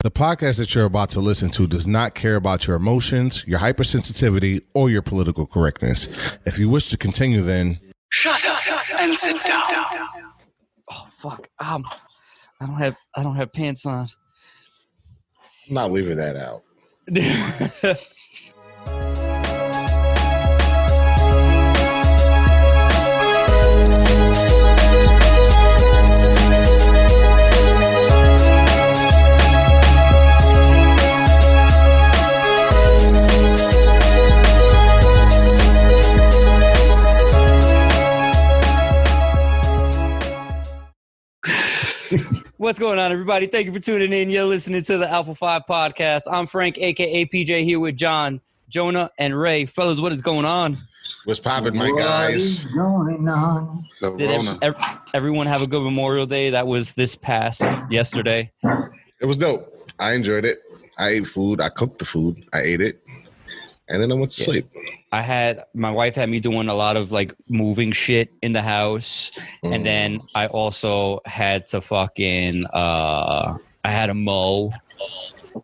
The podcast that you're about to listen to does not care about your emotions, your hypersensitivity, or your political correctness. If you wish to continue, then shut up and sit down. Oh fuck! I don't have pants on. I'm not leaving that out. What's going on, everybody? Thank you for tuning in. You're listening to the Alpha 5 podcast. I'm Frank, a.k.a. PJ, here with John, Jonah, and Ray. Fellas, what is going on? What's poppin', my guys? What is going on? Did everyone have a good Memorial Day? That was this past yesterday. It was dope. I enjoyed it. I ate food. I cooked the food. I ate it. And then I went to sleep. My wife had me doing a lot of like moving shit in the house. And then I also had to I had to mow.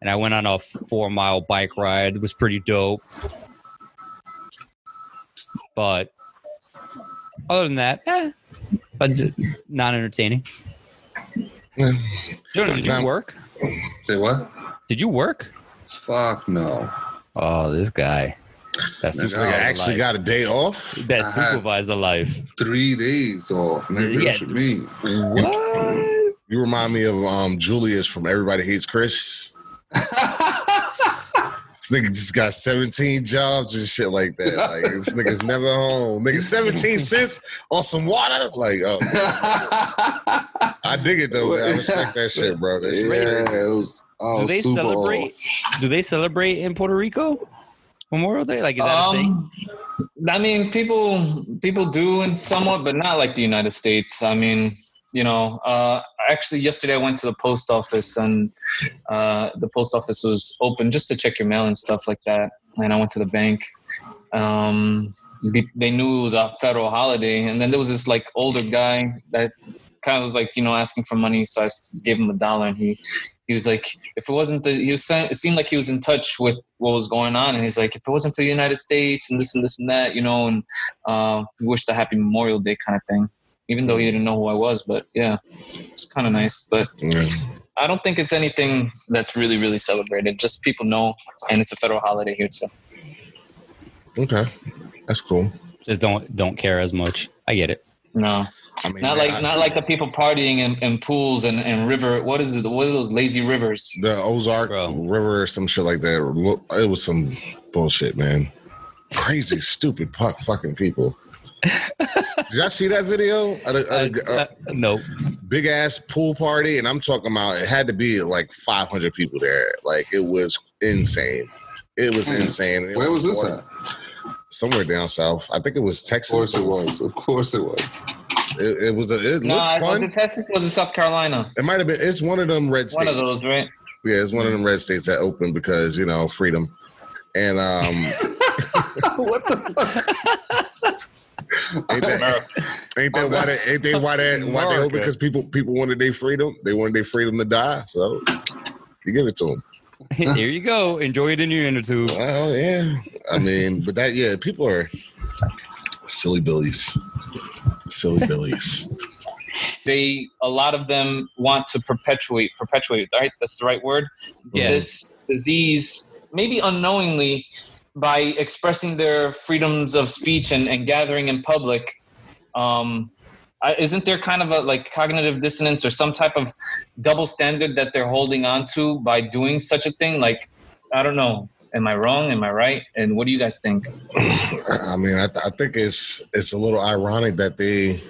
And I went on a 4-mile bike ride. It was pretty dope. But other than that, but not entertaining. Jonah, did you work? Say what? Did you work? Fuck no. Oh, this guy. This nigga actually got a day off? That supervisor life. 3 days off. Nigga, that's what me. What? You remind me of Julius from Everybody Hates Chris. This nigga just got 17 jobs and shit like that. Like, this nigga's never home. Nigga, 17 cents on some water? Like, oh. I dig it, though. Man. I respect that shit, bro. That's it was do they celebrate in Puerto Rico Memorial Day? Like, is that a thing? I mean, people do in somewhat, but not like the United States. I mean, actually yesterday I went to the post office and the post office was open just to check your mail and stuff like that. And I went to the bank. They knew it was a federal holiday. And then there was this like older guy that kind of was like, asking for money. So I gave him $1 and he was like, if it wasn't it seemed like he was in touch with what was going on. And he's like, if it wasn't for the United States and this and that, and he wished a happy Memorial Day kind of thing, even though he didn't know who I was. But yeah, it's kind of nice. But I don't think it's anything that's really, really celebrated. Just people know, and it's a federal holiday here too. Okay, that's cool. Just don't care as much. I get it. No. I mean, not like the people partying in pools and river. What is it? What are those lazy rivers? The Ozark River or some shit like that. It was some bullshit, man. Crazy, stupid fucking people. Did y'all see that video? No. Big ass pool party, and I'm talking about it had to be like 500 people there. Like, it was insane. It was insane. Where was this at? Somewhere down south. I think it was Texas. Of course it was. It looked fun. Was it Texas or was it South Carolina? It might have been. It's one of them red states. One of those, right? Yeah, it's one of them red states that opened because, freedom. And what the fuck? Ain't that why they open? Because people wanted their freedom. They wanted their freedom to die. So you give it to them. Here you go. Enjoy it in your inner tube. Well, yeah. I mean, but people are silly billies. Silly billies. A lot of them want to perpetuate, right? That's the right word. Yeah. This disease, maybe unknowingly, by expressing their freedoms of speech and gathering in public. Isn't there kind of a like cognitive dissonance or some type of double standard that they're holding on to by doing such a thing? Like, I don't know. Am I wrong? Am I right? And what do you guys think? I mean, I think it's a little ironic that they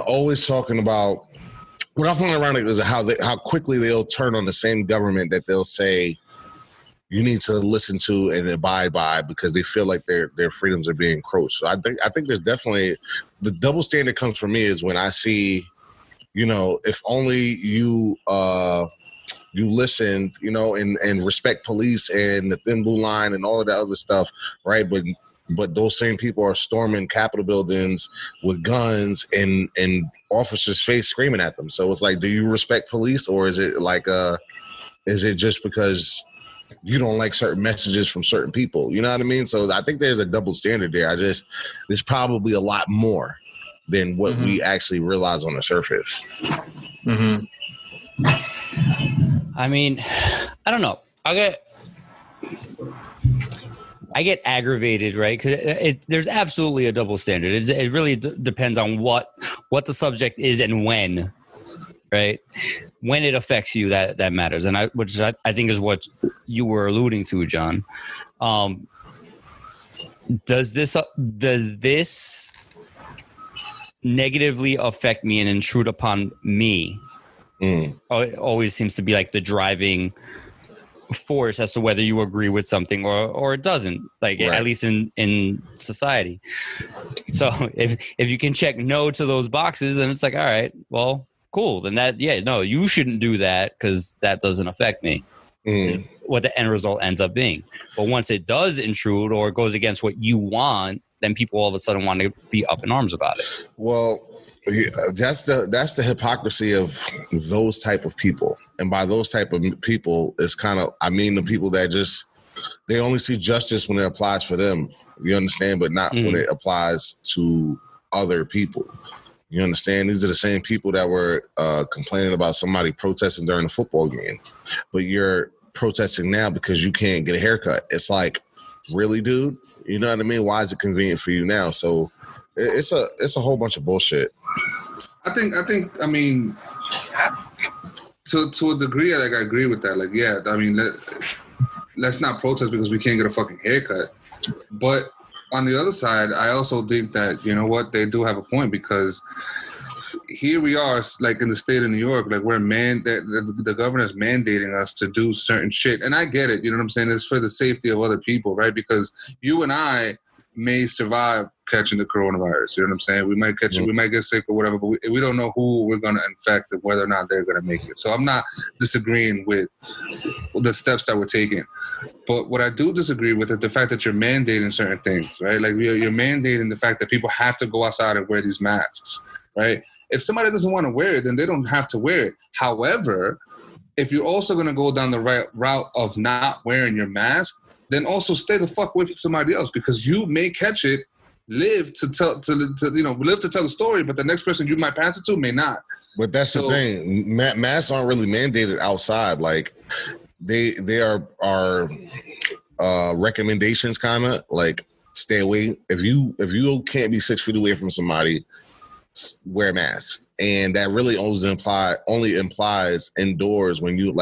always talking about. What I find ironic is how quickly they'll turn on the same government that they'll say you need to listen to and abide by because they feel like their freedoms are being encroached. So I think there's definitely the double standard comes for me is when I see, if only you listen, and respect police and the thin blue line and all of that other stuff, right? But but those same people are storming Capitol buildings with guns and officers' face screaming at them. So it's like, do you respect police, or is it like is it just because you don't like certain messages from certain people? You know what I mean? So I think there's a double standard there. There's probably a lot more than what we actually realize on the surface. Mm-hmm. I mean, I don't know. I get aggravated, right? Because there's absolutely a double standard. It really depends on what the subject is and when, right? When it affects you, that matters, and which I think is what you were alluding to, John. Does this negatively affect me and intrude upon me? It always seems to be like the driving force as to whether you agree with something or it doesn't, like right. At least in society. So if you can check no to those boxes, and it's like, all right, well, cool, then you shouldn't do that because that doesn't affect me. What the end result ends up being. But once it does intrude or goes against what you want, then people all of a sudden want to be up in arms about it. Well, that's the hypocrisy of those type of people. And by those type of people, it's kind of, I mean, the people that just, they only see justice when it applies for them. You understand? But not when it applies to other people. You understand? These are the same people that were complaining about somebody protesting during a football game. But you're protesting now because you can't get a haircut. It's like, really, dude? You know what I mean? Why is it convenient for you now? So it's a whole bunch of bullshit. I mean, to a degree, like, I agree with that. Like, yeah, I mean, let's not protest because we can't get a fucking haircut. But on the other side, I also think that, you know what, they do have a point, because here we are, like in the state of New York, like the governor's mandating us to do certain shit. And I get it, you know what I'm saying? It's for the safety of other people, right? Because you and I may survive catching the coronavirus. You know what I'm saying? We might catch it, we might get sick or whatever, but we don't know who we're going to infect and whether or not they're going to make it. So I'm not disagreeing with the steps that we're taking. But what I do disagree with is the fact that you're mandating certain things, right? Like you're mandating the fact that people have to go outside and wear these masks, right? If somebody doesn't want to wear it, then they don't have to wear it. However, if you're also going to go down the right route of not wearing your mask, then also stay the fuck away from somebody else, because you may catch it, live to tell the story, but the next person you might pass it to may not. But that's the thing. Masks aren't really mandated outside. Like they are recommendations, kind of like stay away. If you can't be 6 feet away from somebody, wear a mask. And that really only implies indoors when you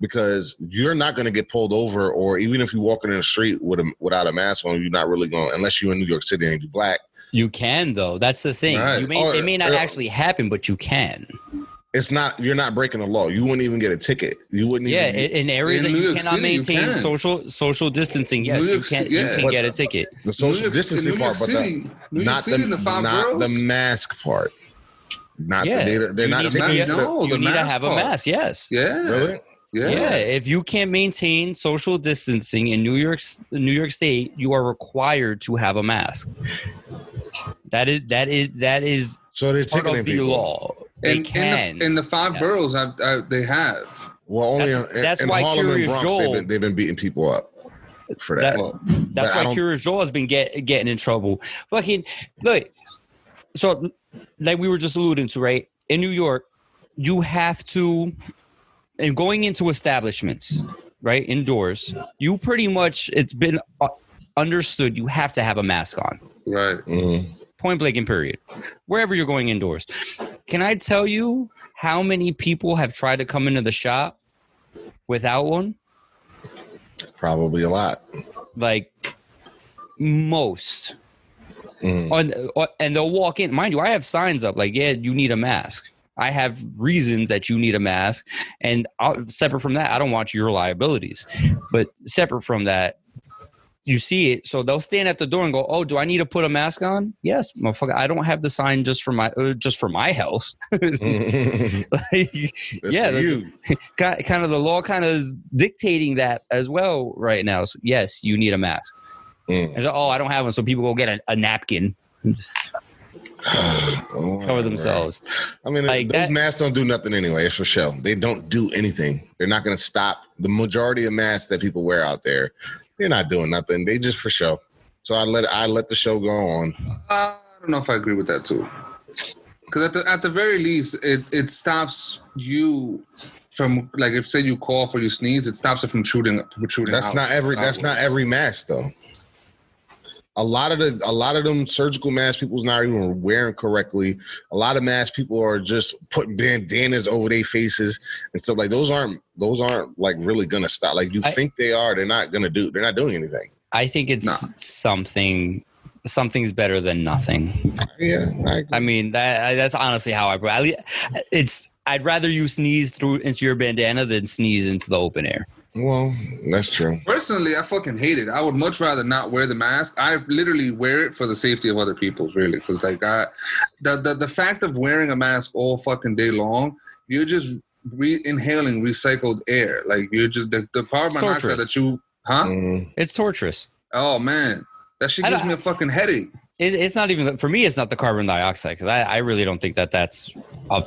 because you're not going to get pulled over, or even if you're walking in the street without a mask on, you're not really going, unless you're in New York City and you're black. You can, though. That's the thing. Right. It may not actually happen, but you can. It's not, you're not breaking the law. You wouldn't even get a ticket. You wouldn't even. In areas that you cannot maintain social distancing, yes, you can get a ticket. The social distancing part, but not the mask part. They're not. You need to have a mask. Yes. Yeah. Really? Yeah. If you can't maintain social distancing in New York State, you are required to have a mask. That is. So they're part ticketing of the people. Law. They can. In the 5 boroughs, they have. Well, only that's in why Harlem and Curious Bronx, Joel, they've been beating people up for that. That's why Curious Joel has been getting in trouble. Fucking look. So, like we were just alluding to, right? In New York, you have to, and going into establishments, right, indoors, you pretty much, it's been understood you have to have a mask on. Right. Mm-hmm. Point blank and period. Wherever you're going indoors. Can I tell you how many people have tried to come into the shop without one? Probably a lot. Like, most. And they'll walk in. Mind you, I have signs up like, yeah, you need a mask. I have reasons that you need a mask. And separate from that, I don't want your liabilities. But separate from that, you see it. So they'll stand at the door and go, oh, do I need to put a mask on? Yes, motherfucker. I don't have the sign just for my health. Kind of the law kind of is dictating that as well right now. So yes, you need a mask. And so, I don't have one, so people go get a napkin and just cover themselves. I mean, Like those that- masks don't do nothing anyway. It's for show. They don't do anything. They're not going to stop the majority of masks that people wear out there. They're not doing nothing. They just for show. So I let the show go on. I don't know if I agree with that too. Because at the very least, it stops you from, like, if say you cough or you sneeze, it stops it from protruding. That's not every mask though. A lot of them surgical masks people's not even wearing correctly. A lot of masks people are just putting bandanas over their faces and stuff. Like those aren't like really gonna stop. Like you think they are, they're not doing anything. I think it's something's better than nothing. Yeah, I mean that's honestly how I'd rather you sneeze into your bandana than sneeze into the open air. Well, that's true. Personally, I fucking hate it. I would much rather not wear the mask. I literally wear it for the safety of other people, really. Because like the fact of wearing a mask all fucking day long, you're just inhaling recycled air. Like you're just the carbon monoxide that you, It's torturous. Oh man, that shit gives me a fucking headache. It's not even for me. It's not the carbon dioxide because I really don't think that's a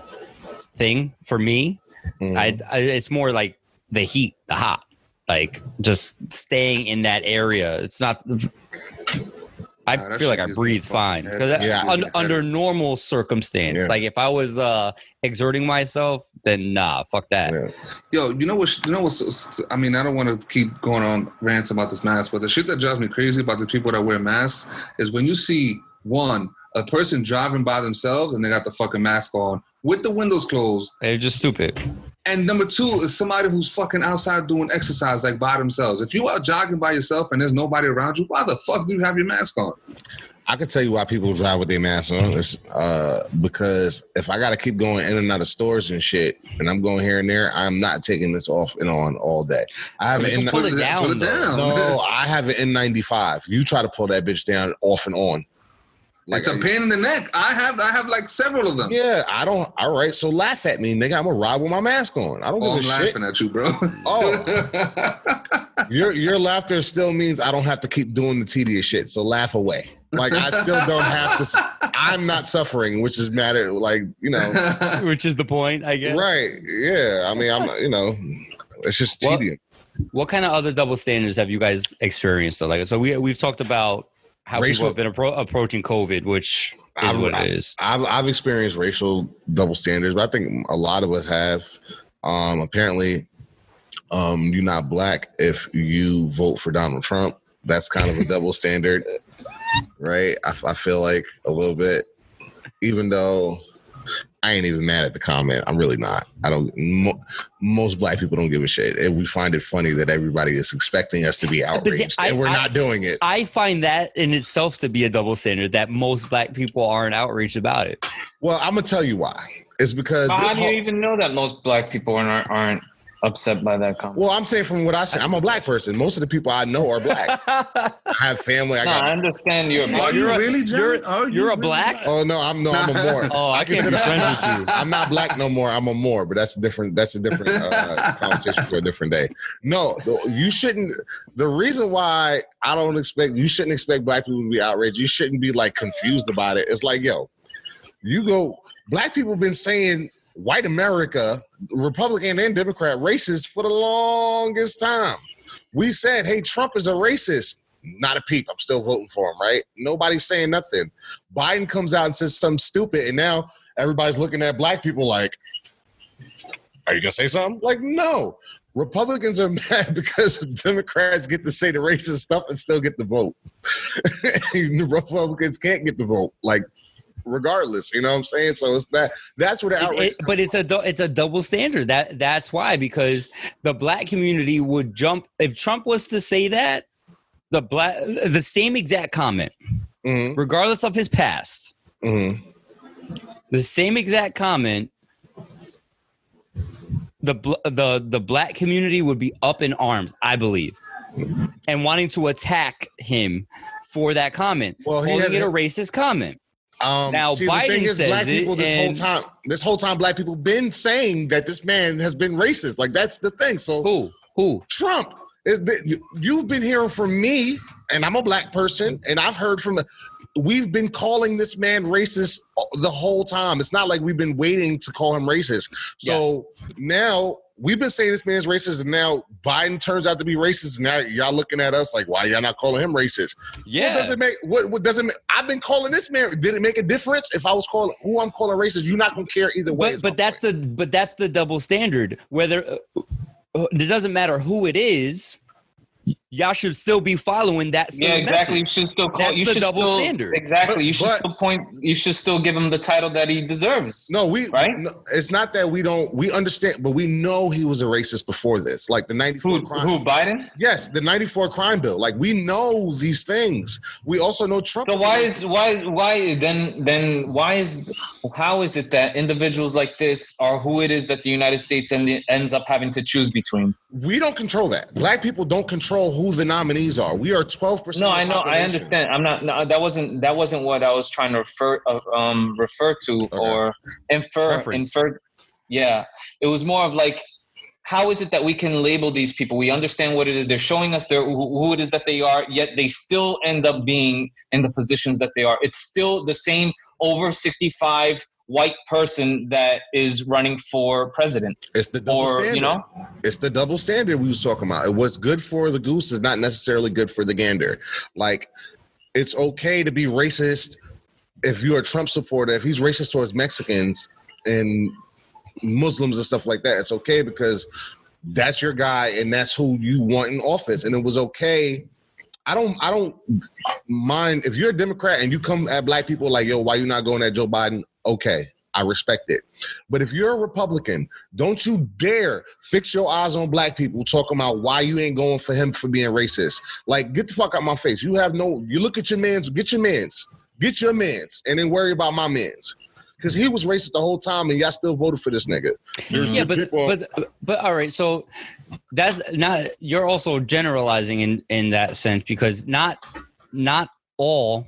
thing for me. It's more like the heat, the hot, like just staying in that area. It's not. I feel like I breathe fine under normal circumstance. Like if I was exerting myself, then nah, fuck that. Yeah. Yo, you know what? I mean, I don't want to keep going on rants about this mask, but the shit that drives me crazy about the people that wear masks is when you see a person driving by themselves and they got the fucking mask on with the windows closed. They're just stupid. And number two is somebody who's fucking outside doing exercise like by themselves. If you are jogging by yourself and there's nobody around you, why the fuck do you have your mask on? I can tell you why people drive with their masks on. It's because if I got to keep going in and out of stores and shit, and I'm going here and there, I'm not taking this off and on all day. I have it pull it down. No, I have an N95. You try to pull that bitch down off and on. Like, it's a pain in the neck. I have like several of them. Yeah, I don't. All right, so laugh at me, nigga. I'm gonna ride with my mask on. I don't give a shit. I'm laughing at you, bro. Your laughter still means I don't have to keep doing the tedious shit. So laugh away. Like I still don't have to. I'm not suffering, which is matter. Like which is the point, I guess. Right? Yeah. I mean, it's just tedious. What kind of other double standards have you guys experienced? So we've talked about how people have been approaching COVID, which is what it is. I've experienced racial double standards, but I think a lot of us have. Apparently, you're not black if you vote for Donald Trump. That's kind of a double standard, right? I feel like a little bit, even though I ain't even mad at the comment. I'm really not. I don't. Most black people don't give a shit. And we find it funny that everybody is expecting us to be outraged, and we're not doing it. I find that in itself to be a double standard that most black people aren't outraged about it. Well, I'm gonna tell you why. It's because how do you even know that most black people aren't upset by that comment? Well, I'm saying from what I see, I'm a black person. Most of the people I know are black. I have family. I understand you're black. Are you really, John? You're a black? Oh no, I'm a Moor. Oh, I can't be friends with you. I'm not black no more. I'm a Moor, but that's a different conversation for a different day. No, you shouldn't. The reason why you shouldn't expect black people to be outraged. You shouldn't be like confused about it. It's like, black people been saying white America, Republican and Democrat, racist for the longest time. We said, hey, Trump is a racist. Not a peep. I'm still voting for him, right? Nobody's saying nothing. Biden comes out and says something stupid, and now everybody's looking at black people like, are you going to say something? Like, no. Republicans are mad because Democrats get to say the racist stuff and still get the vote. Republicans can't get the vote. Like, regardless, you know what I'm saying? So it's that's what the outrage. But it's a double standard. That's why, because the black community would jump if Trump was to say that the same exact comment, regardless of his past, the same exact comment. The black community would be up in arms, I believe, and wanting to attack him for that comment. Well, calling it a racist comment. Now Biden says black people this whole time, black people been saying that this man has been racist. Like that's the thing. So who? Trump. You've been hearing from me, and I'm a black person, and I've heard from. We've been calling this man racist the whole time. It's not like we've been waiting to call him racist. So now we've been saying this man's racist, and now Biden turns out to be racist. And now y'all looking at us like, why y'all not calling him racist? Yeah. What does it make? I've been calling this man. Did it make a difference if I was calling who I'm calling racist? You're not gonna care either way. But that's the double standard. Whether it doesn't matter who it is. Y'all should still be following that same exactly. message. You should still call. That's you the should double still standard. Exactly. You should still point. You should still give him the title that he deserves. No, right. No, it's not that we don't. We understand, but we know he was a racist before this. Like the '94 crime. Who Biden? Yes, the '94 crime bill. Like we know these things. We also know Trump. So how is it that individuals like this are who it is that the United States ends up having to choose between? We don't control that. Black people don't control who the nominees are. We are 12%. No, I know. I understand. I'm not. No, that wasn't what I was trying to refer to or infer. Yeah, it was more of like, how is it that we can label these people? We understand what it is. They're showing us who it is that they are, yet they still end up being in the positions that they are. It's still the same over 65 white person that is running for president. It's the double standard. You know? It's the double standard we was talking about. What's good for the goose is not necessarily good for the gander. Like, it's okay to be racist if you're a Trump supporter. If he's racist towards Mexicans and Muslims and stuff like that, it's okay because that's your guy and that's who you want in office. And it was okay. I don't mind if you're a Democrat and you come at black people like, yo, why you not going at Joe Biden? Okay, I respect it. But if you're a Republican, don't you dare fix your eyes on black people talking about why you ain't going for him for being racist. Like, get the fuck out my face. You look at your mans, get your mans, and then worry about my mans. Because he was racist the whole time, and y'all still voted for this nigga. But all right. So that's not. You're also generalizing in that sense because not all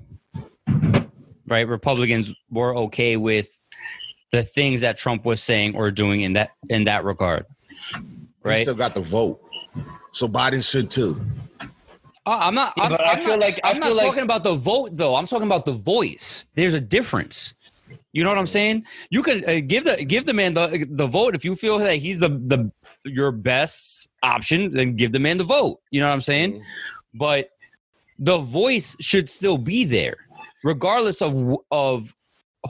right Republicans were okay with the things that Trump was saying or doing in that regard. Right. He still got the vote, so Biden should too. I'm not talking about the vote though. I'm talking about the voice. There's a difference. You know what I'm saying? You can give the man the vote if you feel that he's your best option. Then give the man the vote. You know what I'm saying? Mm-hmm. But the voice should still be there, regardless of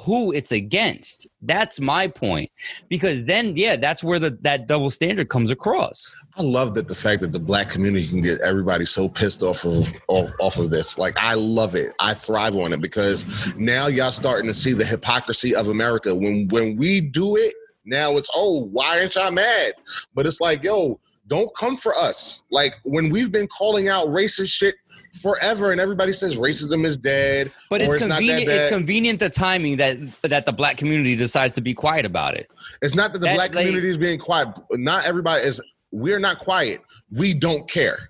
who it's against. That's my point. Because then, that's where that double standard comes across. I love the fact that the black community can get everybody so pissed off of this. Like, I love it. I thrive on it because now y'all starting to see the hypocrisy of America. When we do it, now it's, why aren't y'all mad? But it's like, yo, don't come for us. Like, when we've been calling out racist shit forever and everybody says racism is dead. But it's convenient. It's convenient the timing that the black community decides to be quiet about it. It's not that the black community is being quiet. Not everybody is. We're not quiet. We don't care.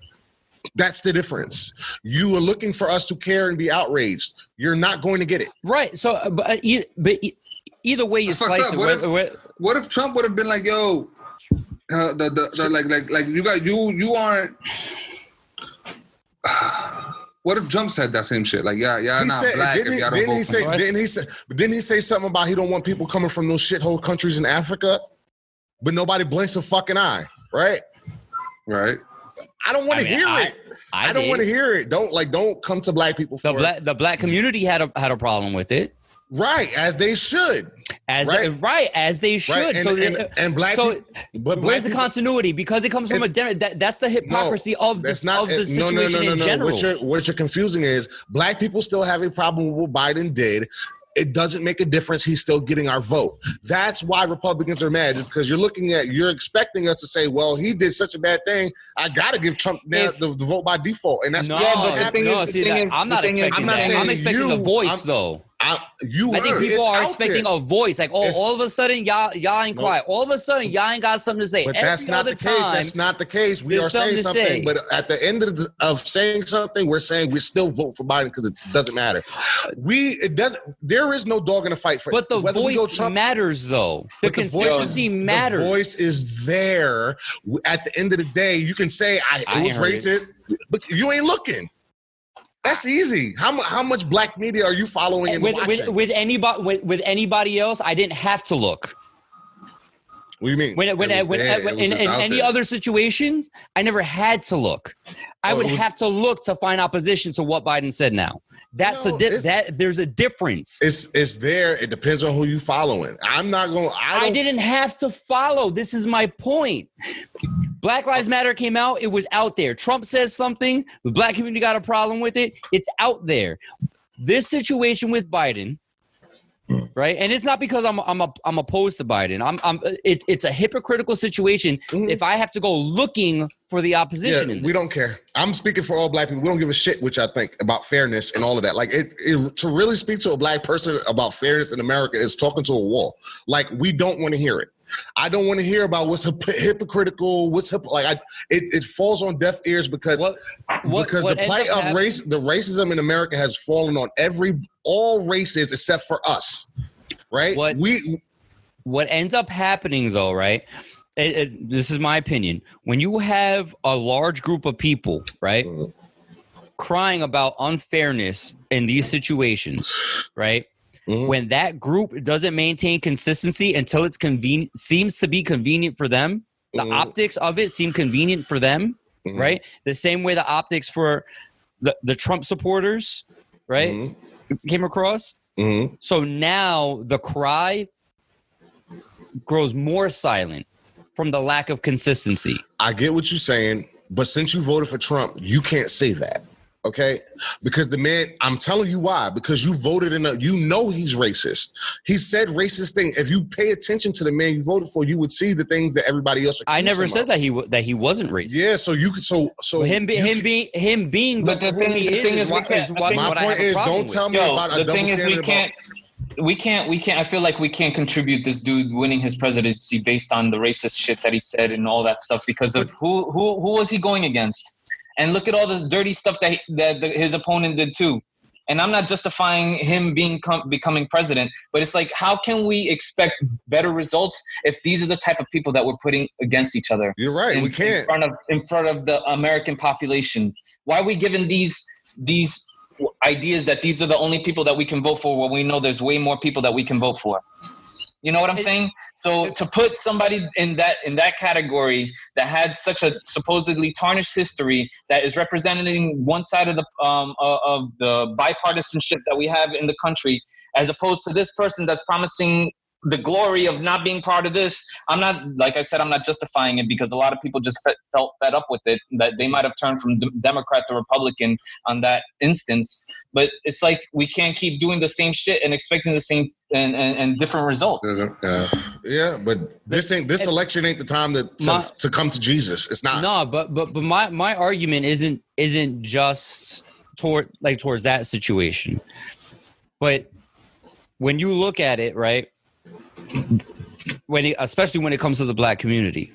That's the difference. You are looking for us to care and be outraged. You're not going to get it. Right. So, but either way you slice it. What if Trump would have been like, yo, you aren't. What if Trump said that same shit? Like, not black. Didn't he say something about he don't want people coming from those shithole countries in Africa? But nobody blinks a fucking eye, right? Right. I don't want to hear it. I don't want to hear it. Don't come to black people for it. The black community had a problem with it. Right, as they should. As they should. Right. And black people, but where's the continuity? Because it comes from that's the hypocrisy of the situation in general. What you're confusing is black people still have a problem with what Biden did. It doesn't make a difference. He's still getting our vote. That's why Republicans are mad, because you're expecting us to say, well, he did such a bad thing. I got to give Trump the vote by default. And that's I'm not expecting that. I'm expecting the voice, though. You I think heard it. people It's are out expecting there. a voice, like, oh, all of a sudden y'all ain't Nope. quiet. All of a sudden y'all ain't got something to say. But Every that's not other the case. time, That's not the case. We there's are saying something to say. something, but at the end of saying something, we're saying we still vote for Biden because it doesn't matter. There is no dog in the fight for. But the whether we go voice Trump, matters, though. The consistency matters. The voice is there. At the end of the day, you can say it was racist, but you ain't looking. That's easy. How much black media are you following and watching? With anybody else, I didn't have to look. What do you mean? In any other situations, I never had to look. I would have to look to find opposition to what Biden said now. There's a difference. It's there. It depends on who you following. I didn't have to follow. This is my point. Black Lives Matter came out. It was out there. Trump says something. The black community got a problem with it. It's out there. This situation with Biden, right? And it's not because I'm opposed to Biden. It's a hypocritical situation. If I have to go looking for the opposition, in we don't care. I'm speaking for all black people. We don't give a shit which I think about fairness and all of that. Like to really speak to a black person about fairness in America is talking to a wall. Like we don't want to hear it. I don't want to hear about what's hypocritical. It falls on deaf ears because the plight of race, the racism in America has fallen on all races except for us, right? What ends up happening though, right? This is my opinion. When you have a large group of people, right, crying about unfairness in these situations, right? When that group doesn't maintain consistency until it's seems to be convenient for them, the optics of it seem convenient for them, right? The same way the optics for the Trump supporters, right, came across. So now the cry grows more silent from the lack of consistency. I get what you're saying, but since you voted for Trump, you can't say that. Okay, because the man, I'm telling you why. Because you voted he's racist. He said racist things. If you pay attention to the man you voted for, you would see the things that everybody else. I never said that he wasn't racist. Yeah, so you could him being. But the thing is, my point is, don't tell me about a double standard. We can't. I feel like we can't contribute this dude winning his presidency based on the racist shit that he said and all that stuff because of who was he going against? And look at all the dirty stuff that his opponent did too. And I'm not justifying him becoming president, but it's like, how can we expect better results if these are the type of people that we're putting against each other? You're right. We can't in front of the American population. Why are we given these ideas that these are the only people that we can vote for when we know there's way more people that we can vote for? You know what I'm saying? So to put somebody in that category that had such a supposedly tarnished history that is representing one side of the bipartisanship that we have in the country, as opposed to this person that's promising the glory of not being part of this. I'm not, like I said, I'm not justifying it because a lot of people just felt fed up with it, that they might have turned from Democrat to Republican on that instance. But it's like we can't keep doing the same shit and expecting the same and different results. Yeah, but this election ain't the time to come to Jesus. It's not. No, but my argument isn't just towards that situation. But when you look at it, right, especially when it comes to the black community,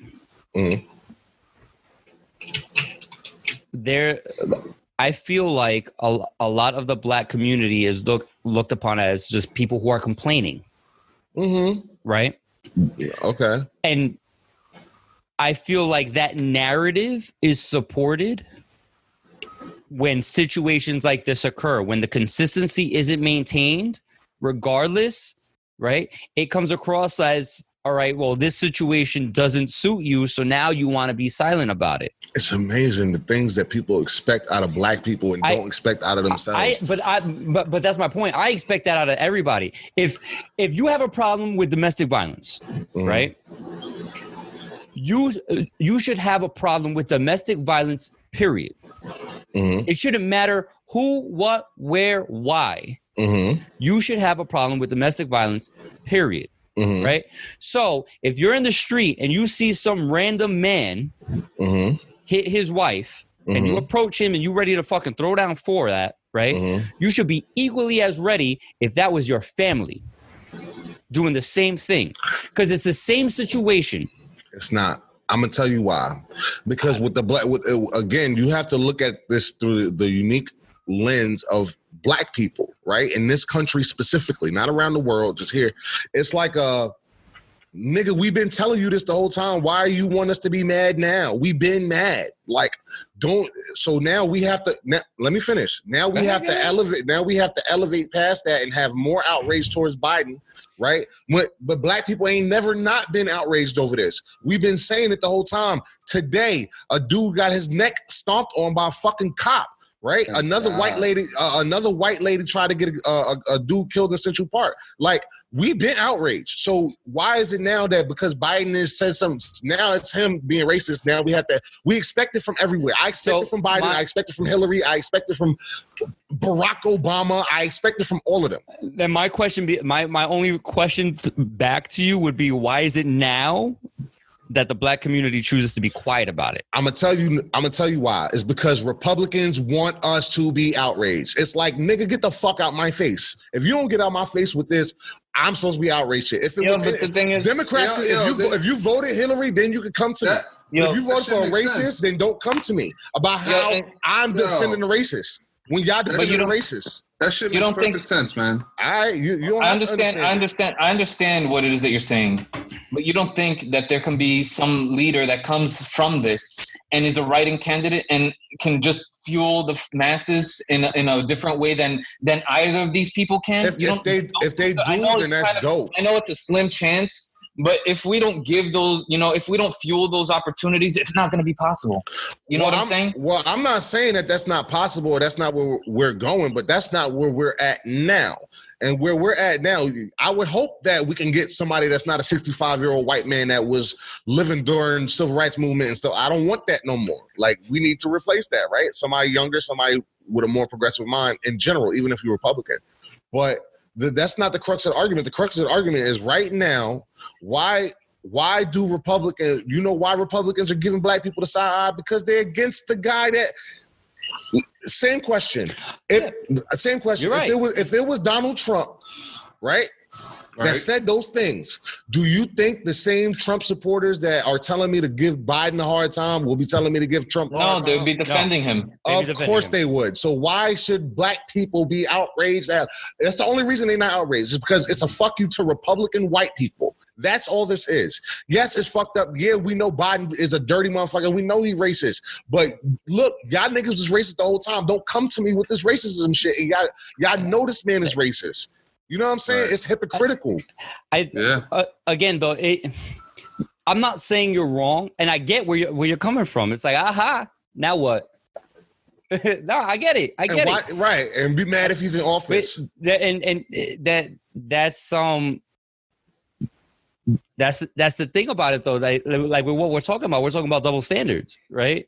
I feel like a lot of the black community is looked upon as just people who are complaining. Right? Okay. And I feel like that narrative is supported when situations like this occur, when the consistency isn't maintained, regardless, right? It comes across as, all right, well, this situation doesn't suit you, so now you want to be silent about it. It's amazing the things that people expect out of black people and don't expect out of themselves. But that's my point. I expect that out of everybody. If you have a problem with domestic violence, right? You should have a problem with domestic violence, period. It shouldn't matter who, what, where, why. You should have a problem with domestic violence, period. Right? So if you're in the street and you see some random man hit his wife and you approach him and you ready to fucking throw down for that, right? Mhm. You should be equally as ready if that was your family doing the same thing, because it's the same situation. It's not. I'm gonna tell you why. Because with the black, again, you have to look at this through the unique lens of black people, right? In this country specifically, not around the world, just here. It's like nigga, we've been telling you this the whole time. Why you want us to be mad now? We've been mad. Like, don't. So now we have to. Now, let me finish. Now we have to elevate. Now we have to elevate past that and have more outrage towards Biden. Right? But black people ain't never not been outraged over this. We've been saying it the whole time. Today, a dude got his neck stomped on by a fucking cop. Right? Another white lady tried to get a dude killed in Central Park. Like, we've been outraged. So why is it now that because Biden has said something, now it's him being racist? Now we expect it from everywhere. I expect it from Biden. I expect it from Hillary. I expect it from Barack Obama. I expect it from all of them. Then my question, my only question back to you would be, why is it now that the black community chooses to be quiet about it? I'm gonna tell you why. It's because Republicans want us to be outraged. It's like, nigga, get the fuck out my face. If you don't get out my face with this, I'm supposed to be outraged. If it was but the thing is, Democrats, if you voted Hillary, then you could come to me. If you voted for a racist, then don't come to me about how I'm defending the racist when y'all defending the racist. That shit makes perfect sense, man. You don't I understand what it is that you're saying, but you don't think that there can be some leader that comes from this and is a writing candidate and can just fuel the masses in a different way than either of these people can? If they do, then that's dope. I know it's a slim chance, but if we don't give those, if we don't fuel those opportunities, it's not going to be possible. You know what I'm saying? Well, I'm not saying that that's not possible or that's not where we're going, but that's not where we're at now. And where we're at now, I would hope that we can get somebody that's not a 65-year-old white man that was living during civil rights movement and stuff. I don't want that no more. Like, we need to replace that, right? Somebody younger, somebody with a more progressive mind in general, even if you're Republican. But that's not the crux of the argument. The crux of the argument is right now, why do Republicans, why Republicans are giving black people the side eye? Because they're against the guy that, same question. Same question. You're right. If it was Donald Trump, right? That said those things, do you think the same Trump supporters that are telling me to give Biden a hard time will be telling me to give Trump a hard time? No, they'd be defending him. Of course they would. So why should black people be outraged? That's the only reason they're not outraged, is because it's a fuck you to Republican white people. That's all this is. Yes, it's fucked up. Yeah, we know Biden is a dirty motherfucker. We know he's racist. But look, y'all niggas was racist the whole time. Don't come to me with this racism shit. And y'all know this man is racist. You know what I'm saying? Right. It's hypocritical. Again, though, I'm not saying you're wrong, and I get where you're coming from. It's like, aha, now what? No, I get it. I get it. Right, and be mad if he's in office. That's the thing about it, though. Like with what we're talking about double standards, right?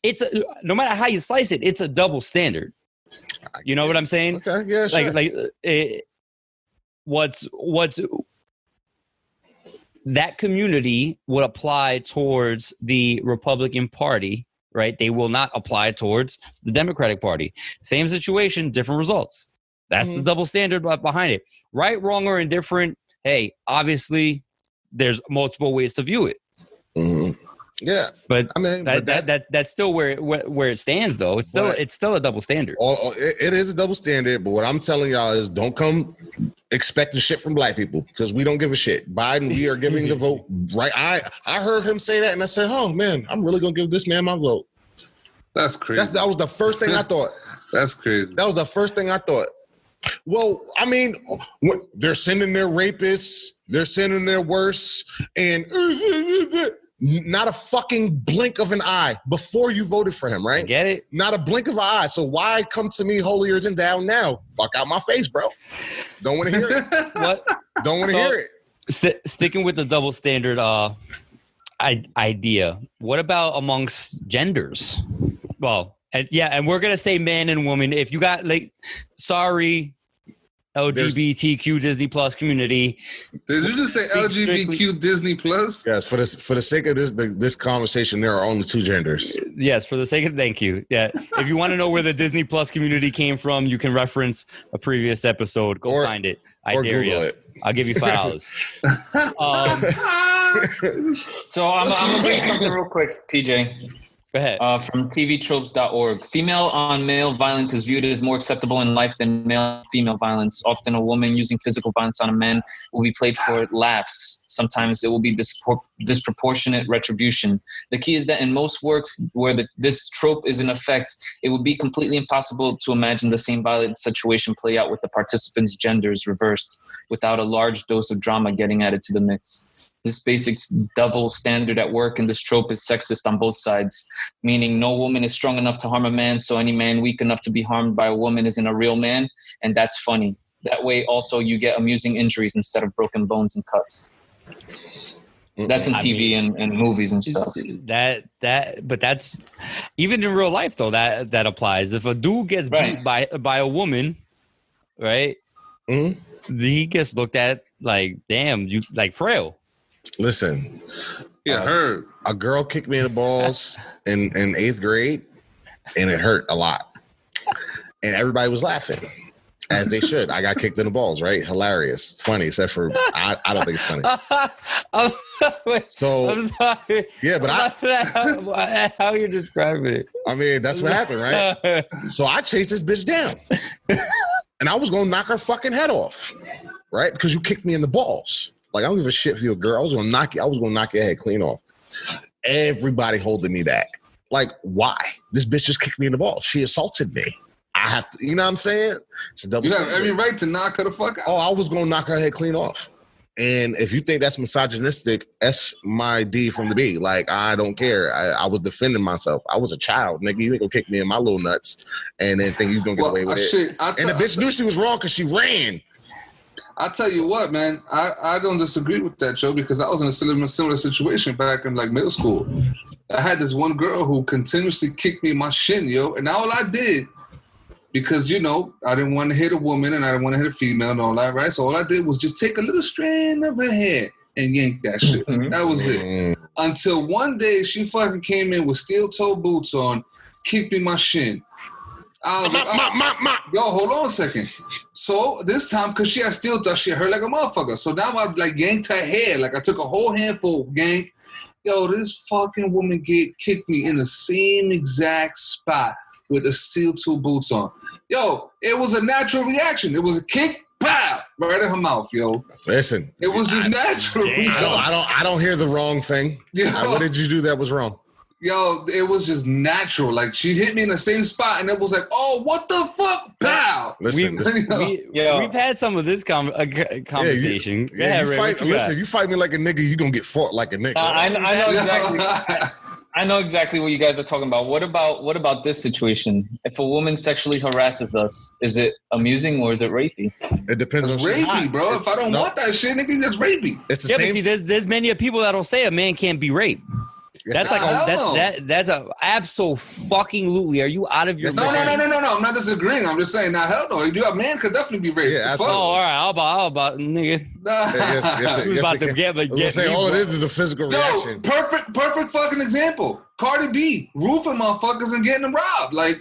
It's no matter how you slice it, it's a double standard. You know what I'm saying? Okay, yeah, sure. What's that community would apply towards the Republican Party, right? They will not apply towards the Democratic Party. Same situation, different results. That's the double standard behind it. Right, wrong, or indifferent. Hey, obviously, there's multiple ways to view it. Mm-hmm. Yeah, but I mean, that's still where it stands, though. It's still a double standard. It is a double standard. But what I'm telling y'all is, don't come expecting shit from black people, because we don't give a shit. Biden, we are giving the vote right. I heard him say that, and I said, oh man, I'm really gonna give this man my vote. That's crazy. That was the first thing I thought. That's crazy. That was the first thing I thought. Well, I mean, they're sending their rapists, they're sending their worst, and not a fucking blink of an eye before you voted for him, right? Get it? Not a blink of an eye. So why come to me holier than thou now? Fuck out my face, bro. Don't want to hear it. What? Don't want to hear it. Sticking with the double standard idea, what about amongst genders? Well, and we're going to say man and woman. If you got, sorry, LGBTQ Disney Plus community. Did you just say LGBTQ Disney Plus? Yes, for the sake of this conversation, there are only two genders. Yes, for the sake of thank you. Yeah, if you want to know where the Disney Plus community came from, you can reference a previous episode. Go find it. I dare Google you. it. I'll give you $5. So I'm gonna bring something real quick, PJ. Go ahead. From tvtropes.org. Female on male violence is viewed as more acceptable in life than male on female violence. Often a woman using physical violence on a man will be played for laughs. Sometimes it will be disproportionate retribution. The key is that in most works where this trope is in effect, it would be completely impossible to imagine the same violent situation play out with the participants' genders reversed without a large dose of drama getting added to the mix. This basic double standard at work in this trope is sexist on both sides, meaning no woman is strong enough to harm a man, so any man weak enough to be harmed by a woman isn't a real man, and that's funny. That way, also, you get amusing injuries instead of broken bones and cuts. That's in TV and movies and stuff. But that's even in real life though. That applies. If a dude gets beat by a woman, right? Mm-hmm. He gets looked at like, damn, you like frail. Listen, heard. A girl kicked me in the balls in 8th grade, and it hurt a lot. And everybody was laughing, as they should. I got kicked in the balls, right? Hilarious. Funny, except for I don't think it's funny. I'm sorry. Yeah, but how you're describing it. I mean, that's what happened, right? So I chased this bitch down. And I was going to knock her fucking head off, right? Because you kicked me in the balls. Like, I don't give a shit if you're a girl. I was gonna knock your head clean off. Everybody holding me back. Like, why? This bitch just kicked me in the balls. She assaulted me. I have to, you know what I'm saying? It's a double. You have every right to knock her the fuck out. Oh, I was gonna knock her head clean off. And if you think that's misogynistic, S my D from the B. Like, I don't care. I was defending myself. I was a child, nigga. You ain't gonna kick me in my little nuts and then think you gonna get away with it. And the bitch knew she was wrong because she ran. I tell you what, man, I don't disagree with that, Joe, because I was in a similar situation back in like middle school. I had this one girl who continuously kicked me in my shin, yo, and all I did, because, you know, I didn't want to hit a woman and I didn't want to hit a female and all that, right? So all I did was just take a little strand of her hair and yank that shit. That was it. Until one day she fucking came in with steel-toe boots on, kicked me in my shin. I was like, yo, hold on a second. So this time, because she had steel toe, she hurt like a motherfucker. So now I like yanked her hair. Like I took a whole handful, yank. Yo, this fucking woman kicked me in the same exact spot with the steel-toe boots on. Yo, it was a natural reaction. It was a kick, pow, right in her mouth, yo. Listen. It was just natural. I don't hear the wrong thing. What did you do that was wrong? Yo, it was just natural. Like, she hit me in the same spot, and it was like, oh, what the fuck? Pow! Listen, we've had some of this conversation. You fight me like a nigga, you gonna get fought like a nigga. I know exactly. I know exactly what you guys are talking about. What about this situation? If a woman sexually harasses us, is it amusing or is it rapey? It depends on rapey, bro. If I don't want that shit, nigga, that's rapey. It's the same. But see, there's many people that'll say a man can't be raped. That's that's a abso-fucking-lutely. Are you out of your mind? No. I'm not disagreeing. I'm just saying, hell no. A man could definitely be raped. Yeah, absolutely. Oh, all right. How about nigga? All it is a physical reaction. Perfect fucking example. Cardi B roofing motherfuckers and getting them robbed. Like,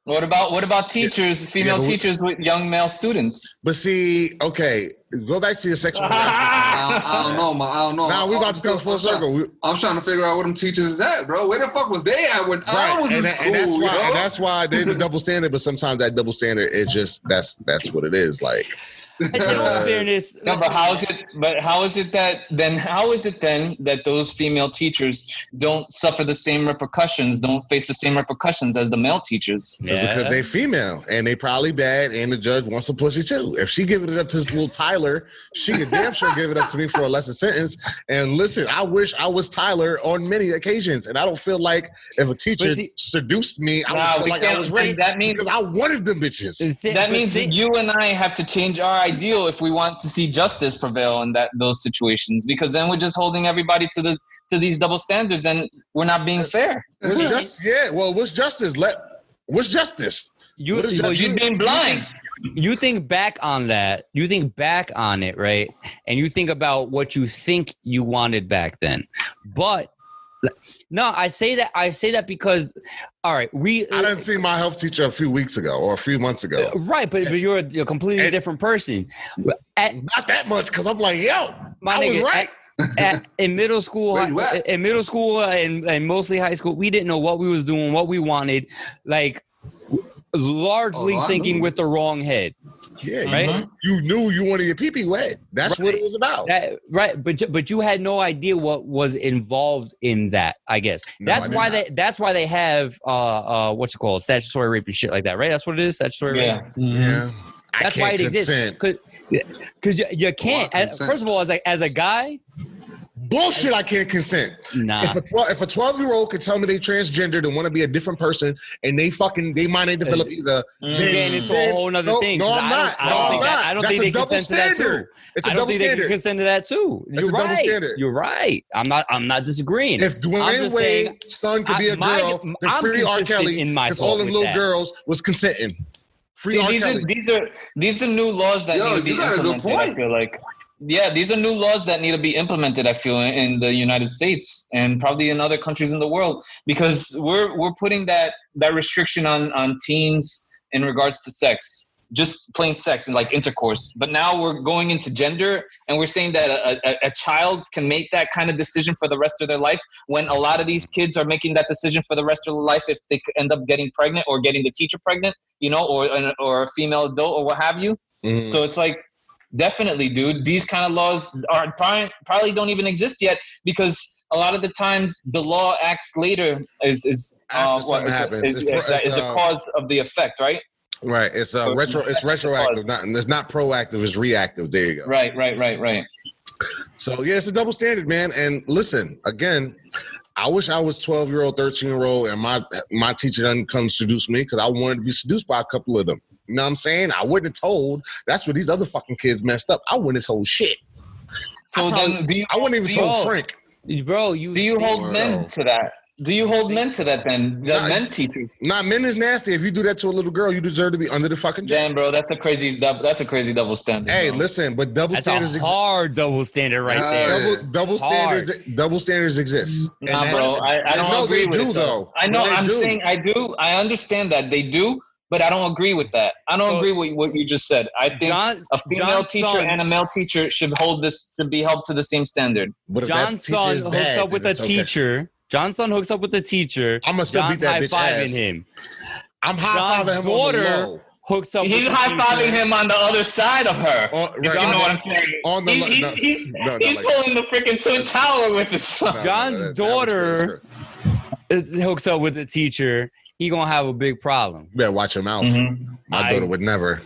what about teachers, female teachers with young male students? But see, okay, go back to your sexual harassment. I don't know. Now we about to come full circle. I'm trying to figure out where them teachers is at, bro. Where the fuck was they at when I was in school? And that's why there's a double standard. But sometimes that double standard is just that's what it is. Like. In all fairness, no, but how is it then that those female teachers don't suffer the same repercussions, don't face the same repercussions as the male teachers? It's because they female and they probably bad, and the judge wants a pussy too. If she giving it up to this little Tyler, she could damn sure give it up to me for a lesser sentence. And listen, I wish I was Tyler on many occasions, and I don't feel like if a teacher seduced me, I would feel like I was raped because I wanted them bitches. That means you and I have to change our ideal if we want to see justice prevail in those situations, because then we're just holding everybody to these double standards and we're not being fair. What's justice? What's justice? You're being blind. you think back on that, you think back on it, right? And you think about what you think you wanted back then. But no, I say that because, all right, I didn't see my health teacher a few weeks ago or a few months ago. Right, but you're a completely different person. Not that much, because I'm like, yo, my I was nigga, right. In middle school, Where you at? and mostly high school, we didn't know what we was doing, what we wanted, like largely thinking with the wrong head. Yeah, right. You knew you wanted your pee-pee wet. That's what it was about. Right, but you had no idea what was involved in that. I guess that's why they have what's it called, statutory rape and shit like that, right? That's what it is, statutory rape. Yeah, That's why it exists. Because you can't. First of all, as a guy. Bullshit, I can't consent. Nah. If a 12-year-old could tell me they transgendered and want to be a different person and they mind ain't develop either, then it's a whole other thing. No, I'm not. I don't think they consent to that too. It's a I don't double think they standard. can consent to that too. You're Double right. standard. You're right. I'm not disagreeing. If Dwayne Wade's son could be a girl, then I'm free R. Kelly, because all them little girls was consenting. Free R. Kelly. These are new laws that need to be implemented. I feel like. Yeah, these are new laws that need to be implemented, I feel, in the United States and probably in other countries in the world, because we're putting that restriction on teens in regards to sex, just plain sex and like intercourse. But now we're going into gender, and we're saying that a child can make that kind of decision for the rest of their life, when a lot of these kids are making that decision for the rest of their life if they end up getting pregnant or getting the teacher pregnant, or a female adult or what have you. Mm-hmm. So it's like, definitely, dude. These kind of laws are probably don't even exist yet, because a lot of the times the law acts later is a cause of the effect, right? Right. It's It's retroactive. It's not proactive. It's reactive. There you go. Right. So yeah, it's a double standard, man. And listen, again, I wish I was 12-year-old, 13-year-old, and my teacher doesn't come seduce me, because I wanted to be seduced by a couple of them. You know what I'm saying? I wouldn't have told. That's what these other fucking kids messed up. I wouldn't have told shit. So I wouldn't even told Frank. Bro, do you hold men to that? Do you hold men to that then? Men teachers? Nah, men is nasty. If you do that to a little girl, you deserve to be under the fucking jail. Damn, bro, that's a crazy double standard. Hey, bro. listen, but double standards exist. Hard double standard right there. Double standards exist. Nah, bro, I don't agree with it, though. I know. I'm saying I do. I understand that they do. But I don't agree with that. I don't agree with what you just said. I think a female teacher and a male teacher should be held to the same standard. But John's son hooks up with a teacher. John's son hooks up with the teacher. I'm gonna still beat that bitch ass. Him. I'm high-fiving him on the low. Hooks up. He's high-fiving him on the other side of her. Right, you know what I'm saying? He's pulling the freaking twin tower with his son. John's daughter hooks up with the teacher. He gonna have a big problem. You better watch your mouth. Mm-hmm. My daughter would never.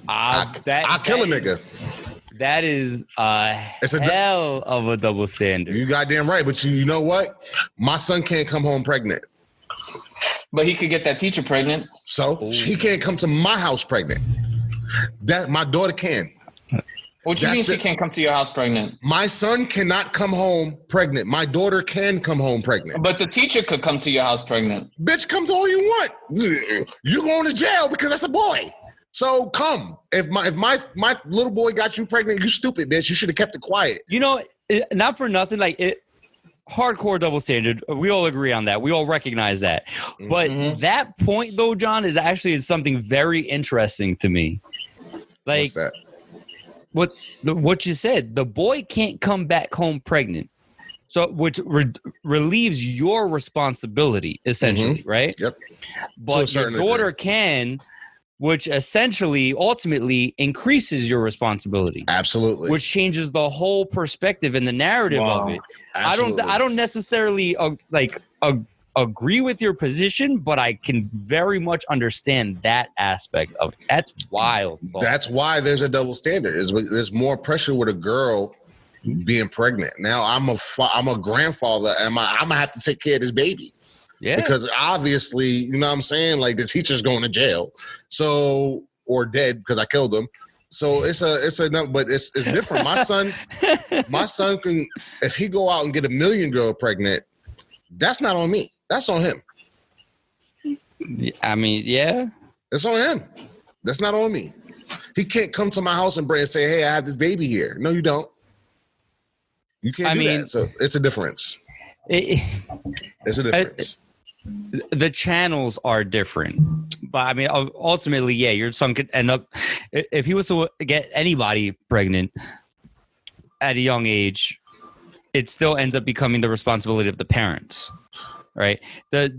I'll kill a nigga. That is hell of a double standard. You goddamn right, but you know what? My son can't come home pregnant. But he could get that teacher pregnant. So he can't come to my house pregnant. That my daughter can. What do you mean she can't come to your house pregnant? My son cannot come home pregnant. My daughter can come home pregnant. But the teacher could come to your house pregnant. Bitch, come to all you want. You going to jail because that's a boy. So come. If my little boy got you pregnant, you stupid bitch. You should have kept it quiet. You know, not for nothing, like it. Hardcore double standard. We all agree on that. We all recognize that. But that point, though, John, is actually something very interesting to me. Like, what's that? What you said, the boy can't come back home pregnant, so which relieves your responsibility essentially, right? Yep. But your daughter can, which essentially ultimately increases your responsibility. Absolutely. Which changes the whole perspective and the narrative of it. Absolutely. I don't necessarily agree with your position, but I can very much understand that aspect of it. That's wild. That's why there's a double standard. There's more pressure with a girl being pregnant. Now I'm a grandfather, and I'm gonna have to take care of this baby. Yeah. Because obviously, you know what I'm saying? Like the teacher's going to jail. So, or dead because I killed him. So it's different. My son can, if he go out and get a million girl pregnant, that's not on me. That's on him. I mean, yeah. It's on him. That's not on me. He can't come to my house and say, hey, I have this baby here. No, you don't. You can't do that. So it's a difference. It's a difference. The channels are different. But I mean, ultimately, yeah, your son could end up, if he was to get anybody pregnant at a young age, it still ends up becoming the responsibility of the parents, right? The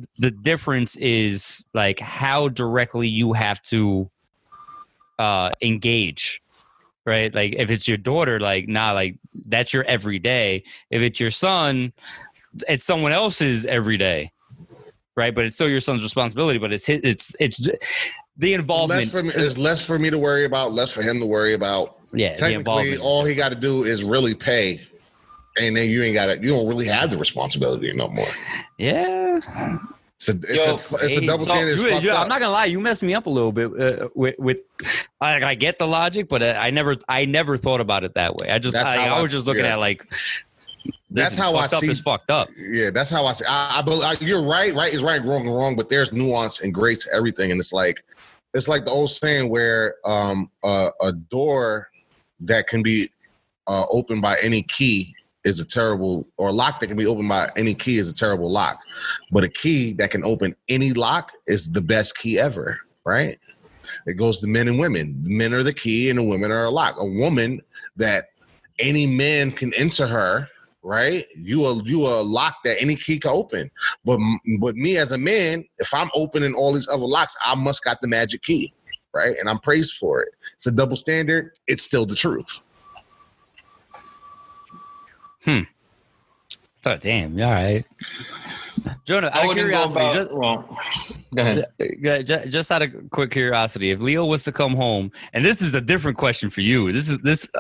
difference is like how directly you have to engage, right? Like if it's your daughter, like, nah, like that's your everyday. If it's your son, it's someone else's everyday. Right, but it's still your son's responsibility. But it's the involvement. It's less for me to worry about, less for him to worry about. Yeah, technically, all he got to do is really pay, and then you don't really have the responsibility no more. Yeah, it's a double standard. I'm not gonna lie, you messed me up a little bit with I get the logic, but I never thought about it that way. I was just looking at like. That's how I see. Is fucked up. Yeah, that's how I see. You're right. Right is right. Wrong is wrong. But there's nuance and grace to everything. And it's like the old saying where a door that can be opened by any key is a terrible, or a lock that can be opened by any key is a terrible lock. But a key that can open any lock is the best key ever. Right? It goes to men and women. The men are the key, and the women are a lock. A woman that any man can enter her. Right, you a lock that any key can open, but me as a man, if I'm opening all these other locks, I must got the magic key, right? And I'm praised for it. It's a double standard. It's still the truth. So damn, all right, Jonah. Out of curiosity, go ahead. Just out of quick curiosity, if Leo was to come home, and this is a different question for you. This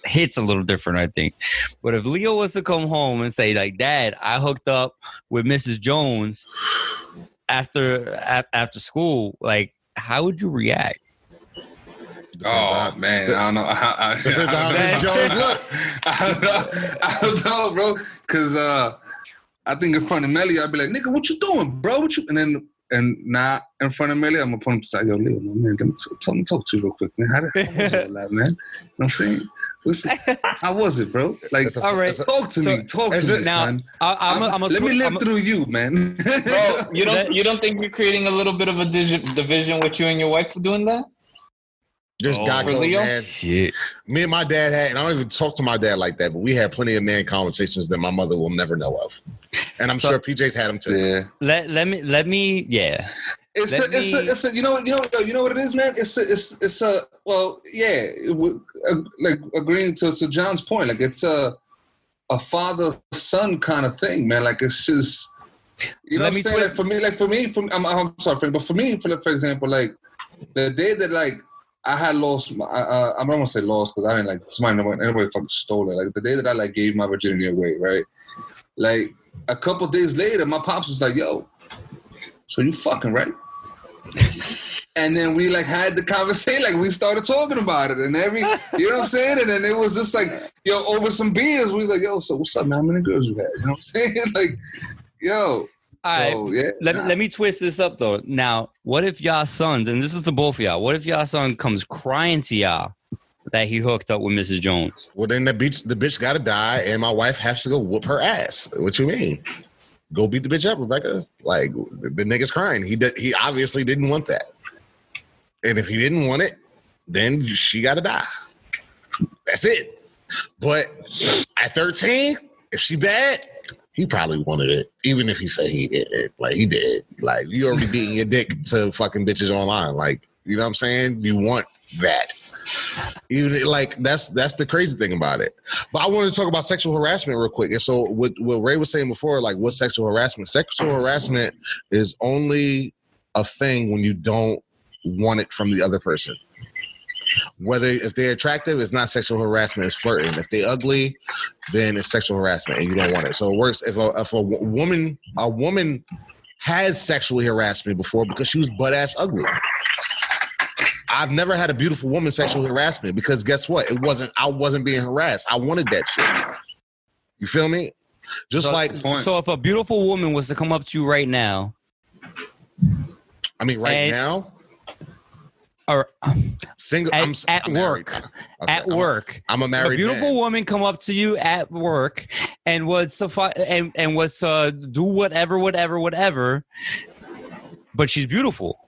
hits a little different, I think. But if Leo was to come home and say, like, Dad, I hooked up with Mrs. Jones after school, like, how would you react? Oh man, I don't know. I don't know, bro. Because I think in front of Melly, I'd be like, "Nigga, what you doing, bro? What you?" And now in front of Melly, I'm gonna put him beside, yo, Leo, man, let me talk to you real quick, man. How was your life, man? You know what I'm saying? Listen, how was it, bro? Like, all right, talk to me, now, son. Let me live through you, man. Bro, you don't think you're creating a little bit of a division with you and your wife for doing that? Just God knows, man. Shit. Me and my dad had, and I don't even talk to my dad like that, but we had plenty of man conversations that my mother will never know of, and I'm sure PJ's had them too. Yeah. Let me. Yeah. It's a you know what it is, man. It's a well, yeah. Like agreeing to John's point, like it's a father son kind of thing, man. Like it's just, you know what I'm saying. Like for me, I'm sorry, but for me, for example, like the day that like I had lost, I'm not gonna say lost because I didn't like anybody fucking stole it. Like the day that I like gave my virginity away, right? Like a couple days later, my pops was like, "Yo, so you fucking right?" And then we like had the conversation, like we started talking about it, and you know what I'm saying? And then it was just like, yo, over some beers, we was like, yo, so what's up, man? How many girls you had? You know what I'm saying? Like, yo. All right. Yeah. Let me twist this up though. Now, what if y'all sons, and this is the both of y'all, what if y'all son comes crying to y'all that he hooked up with Mrs. Jones? Well, then the bitch gotta die, and my wife has to go whoop her ass. What you mean? Go beat the bitch up, Rebecca. Like the nigga's crying. He obviously didn't want that. And if he didn't want it, then she got to die. That's it. But at 13, if she bad, he probably wanted it. Even if he said he did. Like, he did. Like, you already beating your dick to fucking bitches online. Like, you know what I'm saying? You want that. Even like that's the crazy thing about it. But I wanted to talk about sexual harassment real quick. And so what Ray was saying before, like, what's sexual harassment? Sexual harassment is only a thing when you don't want it from the other person. Whether if they're attractive, it's not sexual harassment, it's flirting. If they're ugly, then it's sexual harassment and you don't want it. So it works if a woman has sexually harassed me before because she was butt ass ugly. I've never had a beautiful woman sexually harass me because guess what? I wasn't being harassed. I wanted that shit. You feel me? So if a beautiful woman was to come up to you right now. I mean, now? or Single. at I'm work. married. Okay, At work. I'm a married A beautiful man. woman come up to you at work and was to do whatever, but she's beautiful.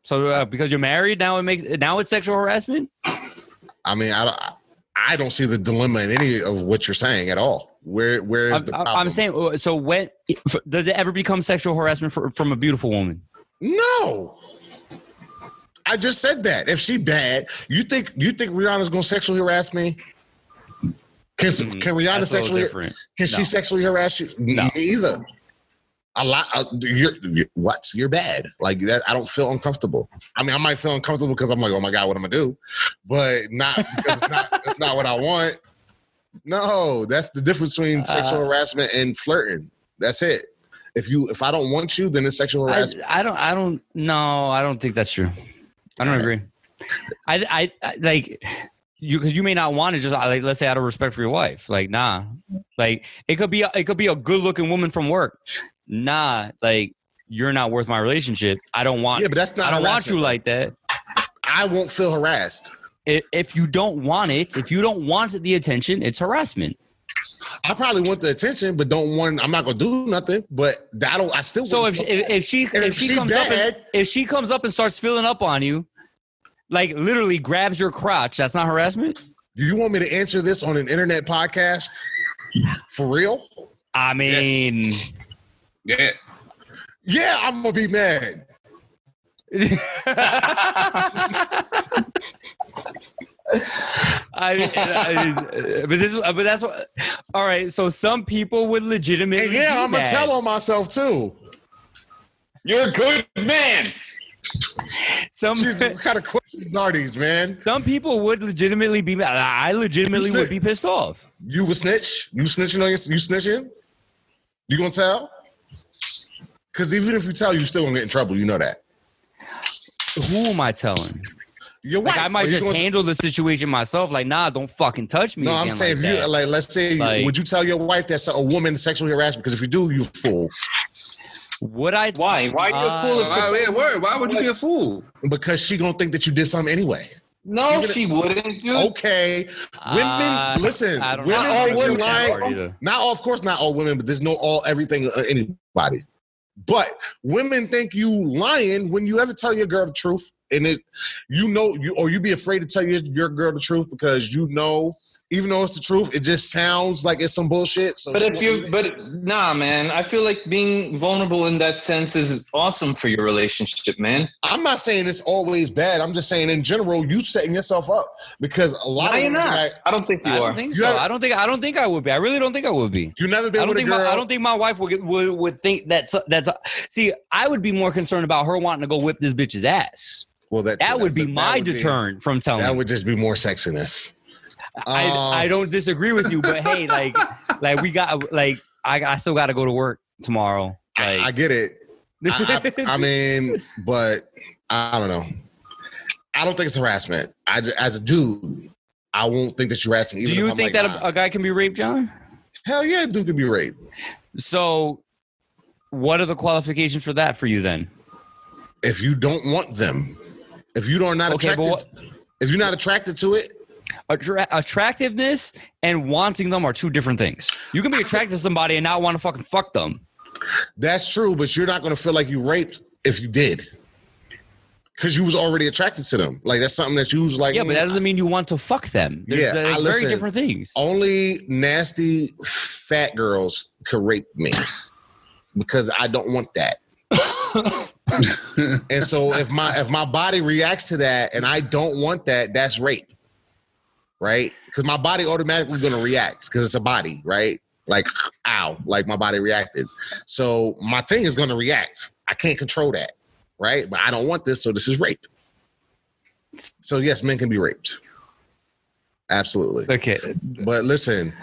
So because you're married now, it's sexual harassment. I mean, I don't see the dilemma in any of what you're saying at all. Where is the problem? I'm saying, so when does it ever become sexual harassment from a beautiful woman? No. I just said that. If she bad, you think Rihanna's gonna sexually harass me? Can Rihanna she sexually harass you? No. Me either. A lot. You're bad. Like that. I don't feel uncomfortable. I mean, I might feel uncomfortable because I'm like, oh my God, what am I gonna do? But not because that's not what I want. No, that's the difference between sexual harassment and flirting. That's it. If I don't want you, then it's sexual harassment. I don't think that's true. I don't agree. I like you because you may not want to just like, let's say out of respect for your wife. Like, nah. Like it could be a good looking woman from work. Nah, like you're not worth my relationship. I don't want. Yeah, but that's not. I don't want you like that. I won't feel harassed. If you don't want it, if you don't want the attention, it's harassment. I probably want the attention, but don't want. I'm not gonna do nothing. But I still. So if she comes up and starts filling up on you, like literally grabs your crotch, that's not harassment. Do you want me to answer this on an internet podcast? For real? I mean, yeah, I'm gonna be mad. But that's what. All right, so some people would legitimately. And I'm gonna tell on myself too. You're a good man. Jesus, what kind of questions are these, man? Some people would legitimately be mad. I legitimately would be pissed off. You would snitch? You snitching on you snitching? You gonna tell? Because even if you tell, you still gonna get in trouble. You know that. Who am I telling? Your wife. I might just handle the situation myself. Like, nah, don't fucking touch me. No, I'm saying like if you like, let's say, would you tell your wife that's a woman sexually harassed? Because if you do, you a fool. Would I? Why? Why are you a fool? Why would you be a fool? Because she gonna think that you did something anyway. No, she wouldn't, dude. Okay, women. Listen, women think you're lying. Not all, of course, not all women, but there's no everything anybody. But women think you lying when you ever tell your girl the truth, and you be afraid to tell your girl the truth because you know. Even though it's the truth, it just sounds like it's some bullshit. So nah, man. I feel like being vulnerable in that sense is awesome for your relationship, man. I'm not saying it's always bad. I'm just saying in general, you setting yourself up because a lot of you're not. I don't think you are. I don't think so. I don't think I would be. I really don't think I would be. You never been with a girl. I don't think my wife would think that's. See, I would be more concerned about her wanting to go whip this bitch's ass. Well, that would be my deterrent from telling. That would just be more sexiness. I don't disagree with you, but hey, like we got I still got to go to work tomorrow. Like, I get it. I mean, but I don't know. I don't think it's harassment. As a dude, I won't think that you're harassing. Do you think that a guy can be raped, John? Hell yeah, a dude can be raped. So, what are the qualifications for that for you then? If you don't want them, if you are not attracted, if you're not attracted to it. Attractiveness and wanting them are two different things. You can be attracted to somebody and not want to fucking fuck them. That's true, but you're not going to feel like you raped if you did. Because you was already attracted to them. Like, that's something that you was like... Yeah, but that doesn't mean you want to fuck them. There's very different things. Only nasty fat girls could rape me. Because I don't want that. And so if my body reacts to that and I don't want that, that's rape. Right? Because my body automatically going to react because it's a body, right? Like, ow, like my body reacted. So my thing is going to react. I can't control that, right? But I don't want this, so this is rape. So yes, men can be raped. Absolutely. Okay. But listen.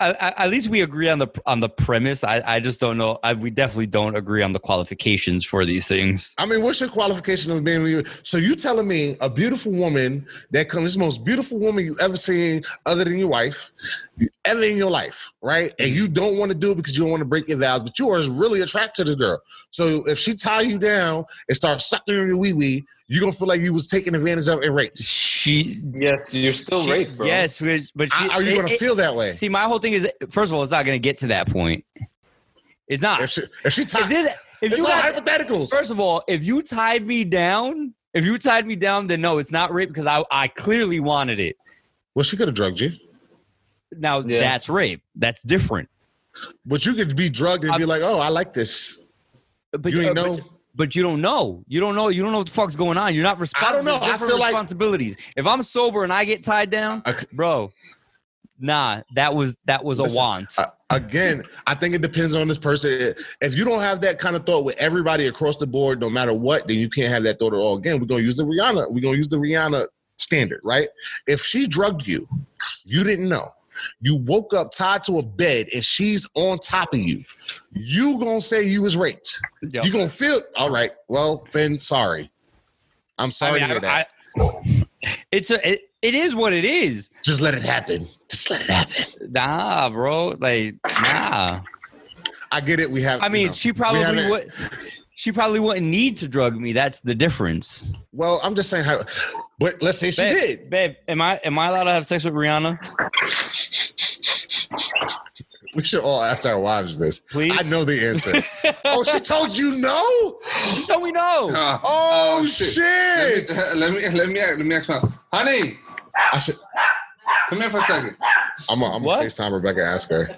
At least we agree on the premise. I just don't know. We definitely don't agree on the qualifications for these things. I mean, what's your qualification of being? So you telling me a beautiful woman that comes, this most beautiful woman you ever seen other than your wife, ever in your life, right? And you don't want to do it because you don't want to break your vows, but you are really attracted to the girl. So if she tie you down and start sucking on your wee-wee, you're going to feel like you was taken advantage of and raped. Yes, you're still raped, bro. Yes, but Are you going to feel that way? See, my whole thing is, first of all, it's not going to get to that point. It's not. If she tied, if it's you all got, hypotheticals. First of all, if you tied me down, then no, it's not rape because I clearly wanted it. Well, she could have drugged you. Now, that's rape. That's different. But you could be drugged and be like, oh, I like this. But you ain't know. But you don't know. You don't know what the fuck's going on. You're not responsible. I don't know. I feel responsibilities. If I'm sober and I get tied down, bro, nah, that was a want. Again, I think it depends on this person. If you don't have that kind of thought with everybody across the board, no matter what, then you can't have that thought at all. Again, we're gonna use the Rihanna standard, right? If she drugged you, you didn't know. You woke up tied to a bed and she's on top of you. You gonna say you was raped. Yep. You gonna feel all right. Well, then sorry. I'm sorry to hear that. It is what it is. Just let it happen. Just let it happen. Nah, bro. Like, nah. I get it. We have. I mean, she probably would. She probably wouldn't need to drug me. That's the difference. Well, I'm just saying how. But let's say she did. Babe, am I allowed to have sex with Rihanna? We should all ask our wives this. Please? I know the answer. Oh, she told you no? She told me no. Shit. Let me ask my honey. I should Come here for a second. I'm gonna FaceTime Rebecca and ask her.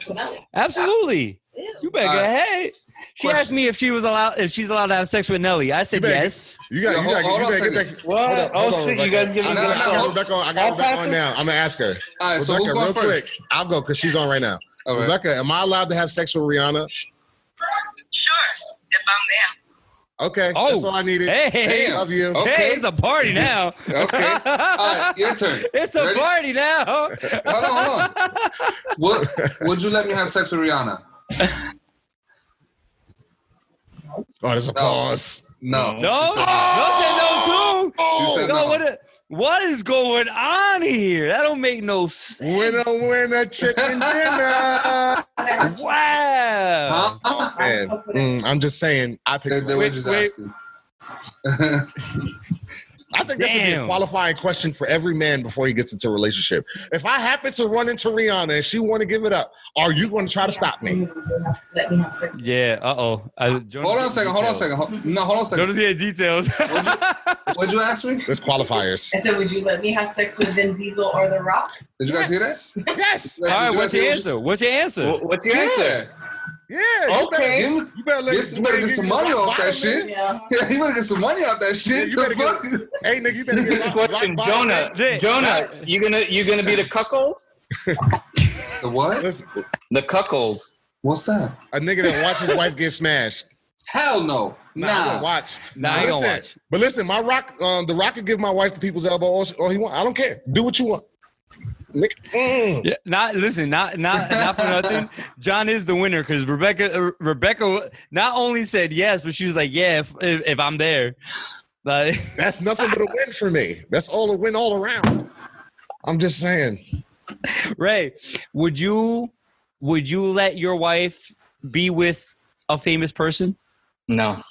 Absolutely. You better go ahead. She asked me if she's allowed to have sex with Nelly. I said yes. You got to get that. What? Hold on, shit! Rebecca. You guys give me I got Rebecca on now. I'm gonna ask her. All right, Rebecca, so who's going real first? quick. I'll go because she's on right now. All right. Rebecca, am I allowed to have sex with Rihanna? Sure, if I'm there. Okay, Oh. that's all I needed. Hey, Love you. Okay. Hey, it's a party now. Okay. All right, your turn. It's a Ready? party now. Hold on. Would you let me have sex with Rihanna? Oh, there's a pause. No. No, no too. She said no. What is going on here? That don't make no sense. Winner, chicken dinner. Wow. Huh? Man, I'm just saying. I picked. They were just Wait. asking. I think that should be a qualifying question for every man before he gets into a relationship. If I happen to run into Rihanna and she want to give it up, are you going to try to stop me? Let me have sex. Yeah. Hold on a second. Hold on a second. Jonas get details. What'd you ask me? There's qualifiers. I said, would you let me have sex with Vin Diesel or The Rock? Did you guys hear that? Yes. All right. Did you What's guys your hear answer? What's your answer? What's your answer? Yeah. Okay. You better get some money off that shit. Yeah. Yeah, you better get some money off that shit. You better hey, nigga, you better get This question, Jonah. You gonna be the cuckold? The what? Listen, The cuckold. What's that? a nigga that watch his wife get smashed. Hell no. I don't Nah. watch. Nah, I don't watch. But listen, my Rock, the Rock could give my wife the people's elbow all he want. I don't care. Do what you want. Nigga. Yeah, not for nothing. John is the winner because Rebecca not only said yes, but she was like, yeah, if I'm there. Like, That's nothing but a win for me. That's all a win all around. I'm just saying. Ray, would you let your wife be with a famous person? No,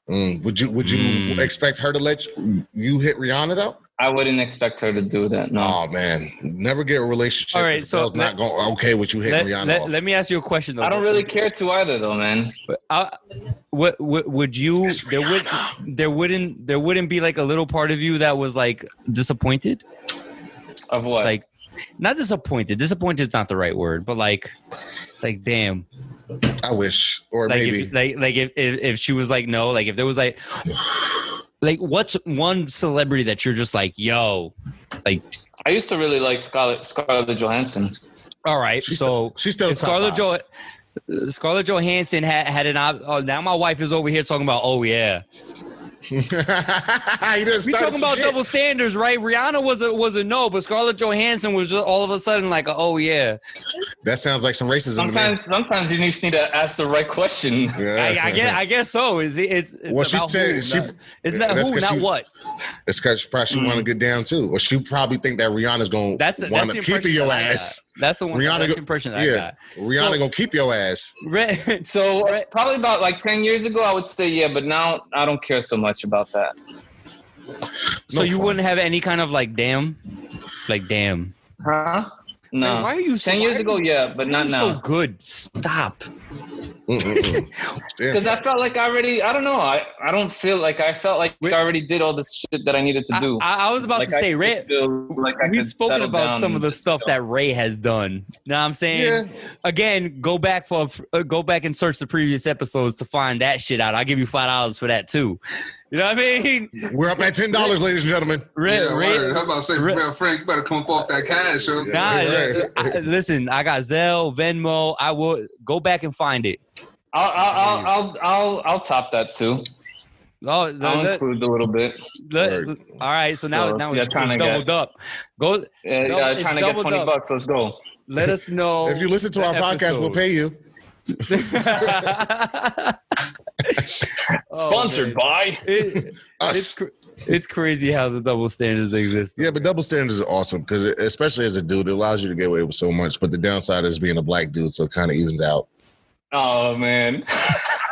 Would you expect her to let you hit Rihanna though? I wouldn't expect her to do that. No. Oh man, never get a relationship. All right, if so girl's not going okay with you hitting Rihanna off. Let me ask you a question though. I don't really care to either, though, man. What would you? There wouldn't be like a little part of you that was like disappointed. Of what? Like, not disappointed. Disappointed's not the right word, but like damn. I wish, or Like maybe if she was like no, like if there was like what's one celebrity that you're just like yo, like I used to really like Scarlett Johansson. all right, she's still top Scarlett Johansson had an now my wife is over here talking about oh yeah. You didn't We start talking some about shit. double standards, right? Rihanna was a no, but Scarlett Johansson was just all of a sudden like, oh yeah. That sounds like some racism to me. Sometimes you just need to ask the right question. Yeah. I guess so. It's Well, she about said who, she- not, it's not that's who, 'cause not she- what. It's because she want to get down too, or she probably think that Rihanna's gonna want to keep impression your that I got. ass. That's the one. Rihanna That's go- the impression that Yeah, I got. Rihanna So- gonna keep your ass. So Right. probably about like 10 years ago, I would say yeah, but now I don't care so much about that. So No you fun. wouldn't have any kind of like damn. Huh? No. Like, why are you so- 10 years why are ago, you- yeah, but Why not are you now. so good. Stop. Mm-mm-mm. Because I felt like I don't know. I don't feel like I felt like I already did all the shit that I needed to do. I was about Like, to say, I Ray. just feel like I We've could spoken settle about down some of and the just stuff chill. that Ray has done. You know what I'm saying? Yeah. Again, go back and search the previous episodes to find that shit out. I'll give you $5 for that too. You know what I mean? We're up at $10, ladies and gentlemen. Ray, Yeah, word. I'm about to say, Ray- Frank, you better come up off that cash. Yo. Nah, listen, I got Zelle, Venmo. I will go back and find it. I'll top that too. Oh, I'll include a little bit. Word. all right. So now Yeah, it's trying to doubled up. Go. Yeah, No, it's trying to get doubled $20. up. Let's go. Let us know. If you listen to the our podcast, we'll pay you. Sponsored by. Us. It's crazy how the double standards exist. Yeah, but double standards are awesome because, especially as a dude, it allows you to get away with so much. But the downside is being a black dude, so it kind of evens out. Oh man.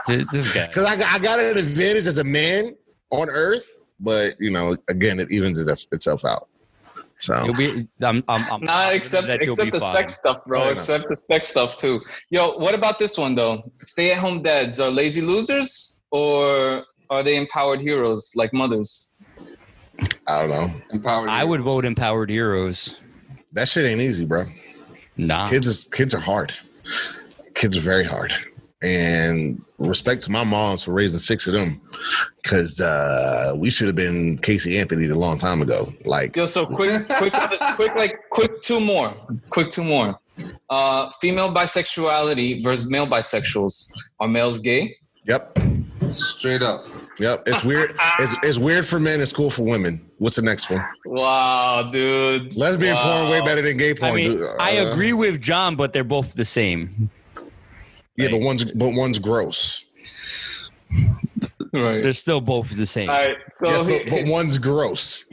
This guy. Because I got an advantage as a man on Earth, but again, it evens itself out. So You'll be. I'm Nah, except the sex stuff, bro. I know. Except the sex stuff too. Yo, what about this one though? Stay-at-home dads are lazy losers or are they empowered heroes like mothers? I don't know. Empowered. I would vote empowered heroes. That shit ain't easy, bro. Nah. Kids are hard. Kids are very hard. And respect to my moms for raising 6 of them, because we should have been Casey Anthony a long time ago. Like, Yo, so quick two more. Female bisexuality versus male bisexuals. Are males gay? yep, Straight up. yep. It's weird. It's weird for men. It's cool for women. What's the next one? Wow, dude. Lesbian porn way better than gay porn. I mean, dude. I agree with John, but they're both the same. Yeah, but one's gross. Right. They're still both the same. All right. So Yes, but one's gross.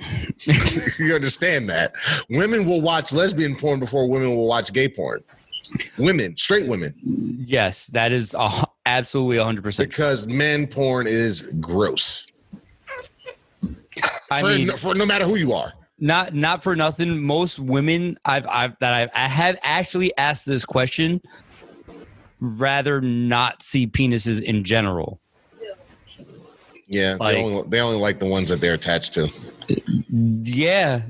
You understand that? Women will watch lesbian porn before women will watch gay porn. Women, straight women, Yes, that is absolutely 100%. because men porn is gross. I mean, For no matter who you are. not for nothing. Most women I have actually asked this question rather not see penises in general. Yeah, Like- they only like the ones that they're attached to. Yeah,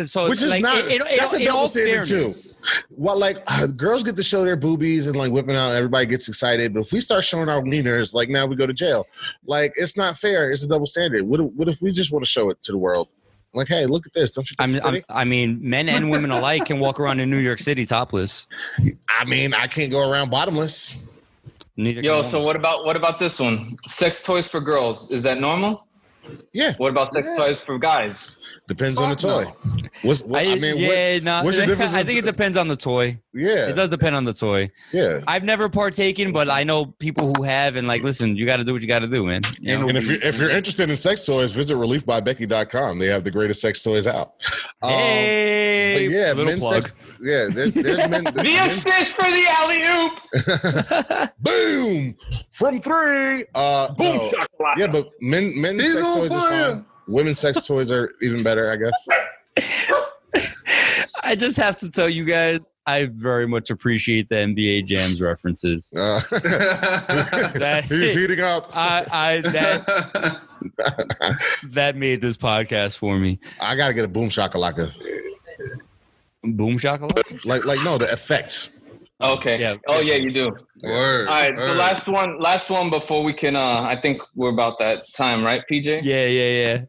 so Which is like, not. That's a in double all standard fairness, too. Well, like girls get to show their boobies and like whipping out, everybody gets excited. But if we start showing our wieners, like now we go to jail. Like it's not fair. It's a double standard. What if we just want to show it to the world? Like, hey, look at this. Don't you think it's pretty? I mean, men and women alike can walk around in New York City topless. I mean, I can't go around bottomless. Neither Yo, can so women. what about this one? Sex toys for girls. Is that normal? Yeah, What about sex toys for guys? depends on the Fuck no. toy. What's what's the difference? I think it depends on the toy. Yeah, It does depend on the toy. yeah. I've never partaken, but I know people who have, and like, listen, you got to do what you got to do, man. You know? And if you're interested in sex toys, visit reliefbybecky.com. They have the greatest sex toys out. Hey, But yeah, little men's plug. sex. Yeah, there's men. The assist for the alley-oop. Boom from 3. Boom, No. shakalaka. Yeah, but men's He's sex on toys are fire. fine. Women's sex toys are even better, I guess. I just have to tell you guys, I very much appreciate the NBA Jams references. That He's heating up. that made this podcast for me. I gotta get a boom shakalaka. Boom shakalaka. Like no, the effects. Okay. Yeah. Oh yeah, you do. Word. All right. So word. last one before we can. I think we're about that time, right, PJ? Yeah.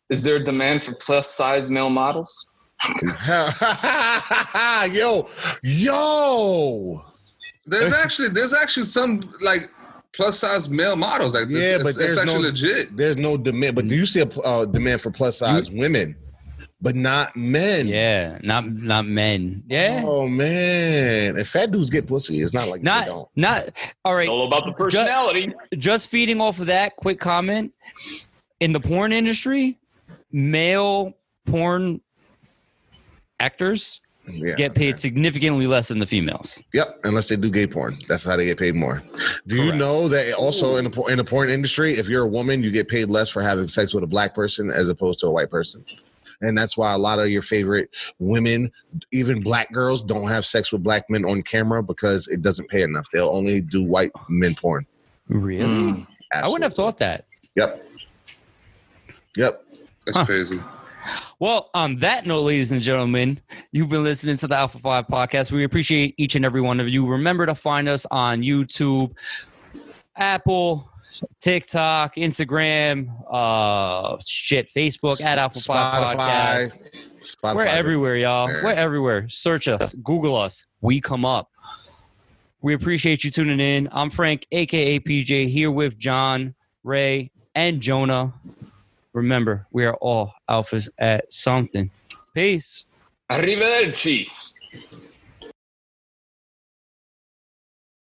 Is there a demand for plus size male models? Yo. There's actually some like plus size male models. Like this, but it's actually legit. There's no demand. But do you see a demand for plus size women, but not men? Yeah, not men. Yeah. Oh man, if fat dudes get pussy, it's not like they don't. Not all right. It's all about the personality. Just feeding off of that, quick comment. In the porn industry, male porn actors get paid significantly less than the females. Yep, unless they do gay porn. That's how they get paid more. Do you know that also in the porn industry, if you're a woman, you get paid less for having sex with a black person as opposed to a white person? And that's why a lot of your favorite women, even black girls, don't have sex with black men on camera because it doesn't pay enough. They'll only do white men porn. Really? I wouldn't have thought that. Yep. That's crazy. Well, on that note, ladies and gentlemen, you've been listening to the Alpha 5 podcast. We appreciate each and every one of you. Remember to find us on YouTube, Apple, TikTok, Instagram, Facebook, at Alpha 5 Podcast. Spotify. We're everywhere, y'all. We're everywhere. Search us. Google us. We come up. We appreciate you tuning in. I'm Frank, a.k.a. PJ, here with John, Ray, and Jonah. Remember, we are all alphas at something. Peace. Arrivederci.